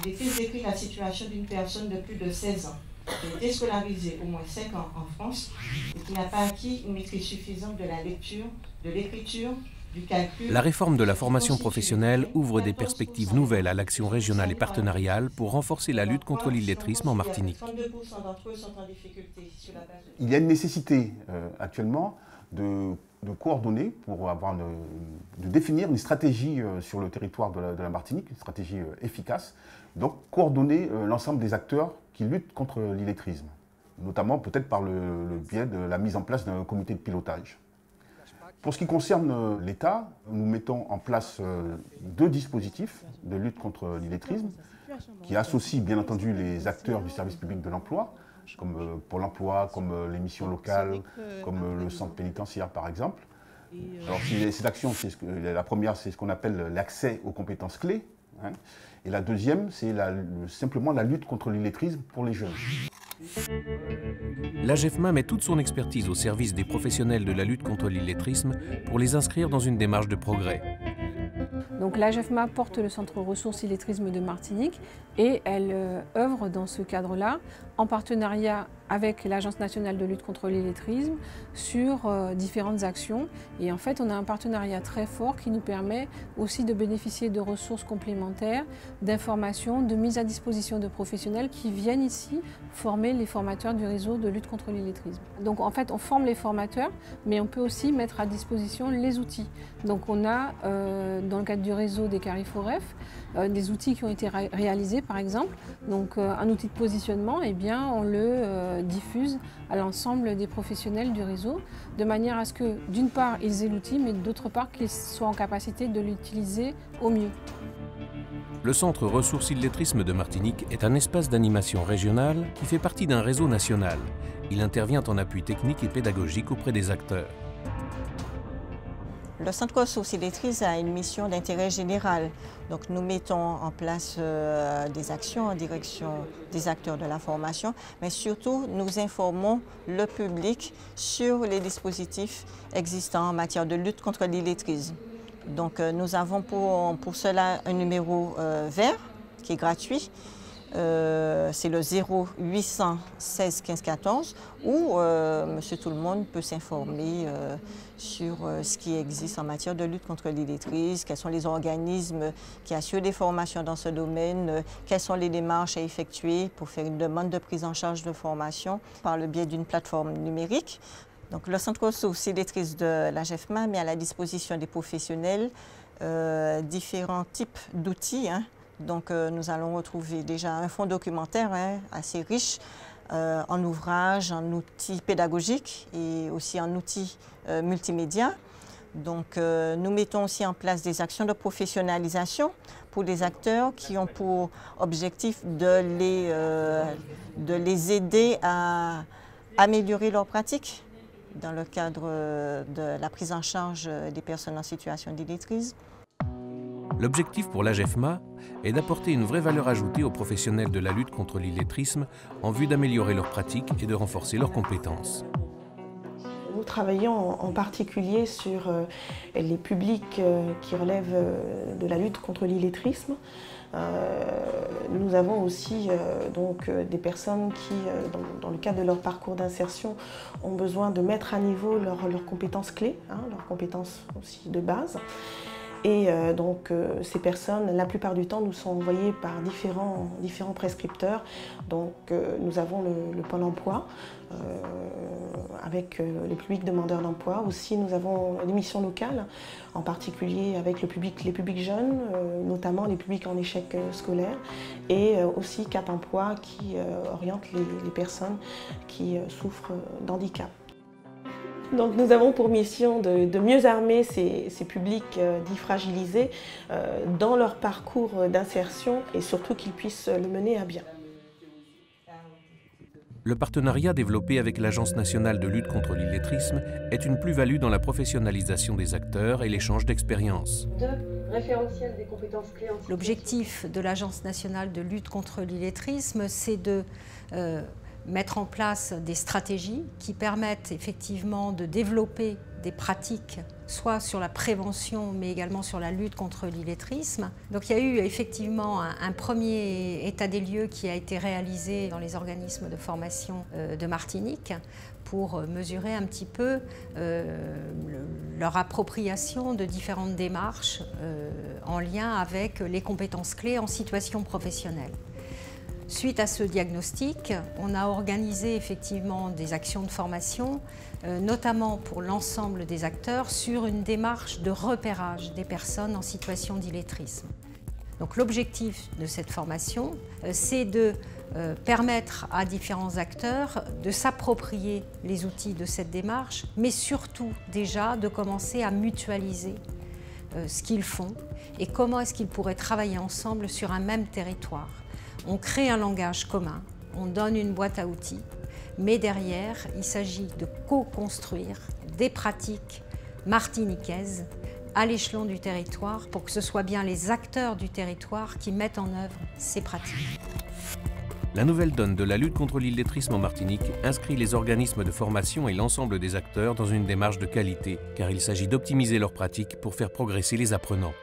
Il décrit la situation d'une personne de plus de 16 ans, qui a été scolarisée au moins 5 ans en France et qui n'a pas acquis une maîtrise suffisante de la lecture, de l'écriture, du calcul. La réforme de la formation professionnelle ouvre des perspectives nouvelles à l'action régionale et partenariale pour renforcer la lutte contre l'illettrisme en Martinique. Il y a une nécessité actuellement de coordonner pour de définir une stratégie sur le territoire de la Martinique, une stratégie efficace. Donc coordonner l'ensemble des acteurs qui luttent contre l'illettrisme, notamment peut-être par le biais de la mise en place d'un comité de pilotage. Pour ce qui concerne l'État, nous mettons en place 2 dispositifs de lutte contre l'illettrisme qui associent bien entendu les acteurs du service public de l'emploi, comme Pôle emploi, comme les missions locales, comme le centre pénitentiaire par exemple. Alors ces actions, la première c'est ce qu'on appelle l'accès aux compétences clés, hein, et la deuxième c'est simplement la lutte contre l'illettrisme pour les jeunes. L'AGEFMA met toute son expertise au service des professionnels de la lutte contre l'illettrisme pour les inscrire dans une démarche de progrès. Donc l'AGEFMA porte le Centre Ressources Illettrisme de Martinique et elle œuvre dans ce cadre-là en partenariat avec l'Agence nationale de lutte contre l'illettrisme sur différentes actions. Et en fait, on a un partenariat très fort qui nous permet aussi de bénéficier de ressources complémentaires, d'informations, de mise à disposition de professionnels qui viennent ici former les formateurs du réseau de lutte contre l'illettrisme. Donc en fait, on forme les formateurs, mais on peut aussi mettre à disposition les outils. Donc on a, dans le cadre du réseau des Cariforef, des outils qui ont été réalisés par exemple. Donc un outil de positionnement, eh bien, on le diffuse à l'ensemble des professionnels du réseau, de manière à ce que d'une part ils aient l'outil, mais d'autre part qu'ils soient en capacité de l'utiliser au mieux. Le Centre Ressources Illettrisme de Martinique est un espace d'animation régional qui fait partie d'un réseau national. Il intervient en appui technique et pédagogique auprès des acteurs. Le Centre Ressources Illettrisme a une mission d'intérêt général. Donc nous mettons en place des actions en direction des acteurs de la formation, mais surtout nous informons le public sur les dispositifs existants en matière de lutte contre l'illettrisme. Donc nous avons pour cela un numéro vert qui est gratuit. C'est le 0800 16 15 14 où Monsieur Tout-le-Monde peut s'informer sur ce qui existe en matière de lutte contre l'illettrisme, quels sont les organismes qui assurent des formations dans ce domaine, quelles sont les démarches à effectuer pour faire une demande de prise en charge de formation par le biais d'une plateforme numérique. Donc, le Centre Ressources Illettrisme de l'AGEFMA met à la disposition des professionnels différents types d'outils. Donc, nous allons retrouver déjà un fonds documentaire assez riche en ouvrages, en outils pédagogiques et aussi en outils multimédia. Donc, nous mettons aussi en place des actions de professionnalisation pour les acteurs qui ont pour objectif de les aider à améliorer leurs pratiques dans le cadre de la prise en charge des personnes en situation d'illettrisme. L'objectif pour l'AGEFMA est d'apporter une vraie valeur ajoutée aux professionnels de la lutte contre l'illettrisme en vue d'améliorer leurs pratiques et de renforcer leurs compétences. Nous travaillons en particulier sur les publics qui relèvent de la lutte contre l'illettrisme. Nous avons aussi donc, des personnes qui, dans le cadre de leur parcours d'insertion, ont besoin de mettre à niveau leurs compétences clés, leurs compétences aussi de base. Et donc ces personnes, la plupart du temps, nous sont envoyées par différents prescripteurs. Donc nous avons le Pôle emploi avec le public demandeur d'emploi. Aussi nous avons des missions locales, en particulier avec les publics jeunes, notamment les publics en échec scolaire, et aussi Cap Emploi qui oriente les personnes qui souffrent d'handicap. Donc nous avons pour mission de mieux armer ces publics dits fragilisés dans leur parcours d'insertion et surtout qu'ils puissent le mener à bien. Le partenariat développé avec l'Agence nationale de lutte contre l'illettrisme est une plus-value dans la professionnalisation des acteurs et l'échange d'expériences. L'objectif de l'Agence nationale de lutte contre l'illettrisme, c'est de mettre en place des stratégies qui permettent effectivement de développer des pratiques, soit sur la prévention, mais également sur la lutte contre l'illettrisme. Donc il y a eu effectivement un premier état des lieux qui a été réalisé dans les organismes de formation de Martinique pour mesurer un petit peu leur appropriation de différentes démarches en lien avec les compétences clés en situation professionnelle. Suite à ce diagnostic, on a organisé effectivement des actions de formation, notamment pour l'ensemble des acteurs, sur une démarche de repérage des personnes en situation d'illettrisme. Donc l'objectif de cette formation, c'est de permettre à différents acteurs de s'approprier les outils de cette démarche, mais surtout déjà de commencer à mutualiser ce qu'ils font et comment est-ce qu'ils pourraient travailler ensemble sur un même territoire. On crée un langage commun, on donne une boîte à outils, mais derrière, il s'agit de co-construire des pratiques martiniquaises à l'échelon du territoire pour que ce soit bien les acteurs du territoire qui mettent en œuvre ces pratiques. La nouvelle donne de la lutte contre l'illettrisme en Martinique inscrit les organismes de formation et l'ensemble des acteurs dans une démarche de qualité, car il s'agit d'optimiser leurs pratiques pour faire progresser les apprenants.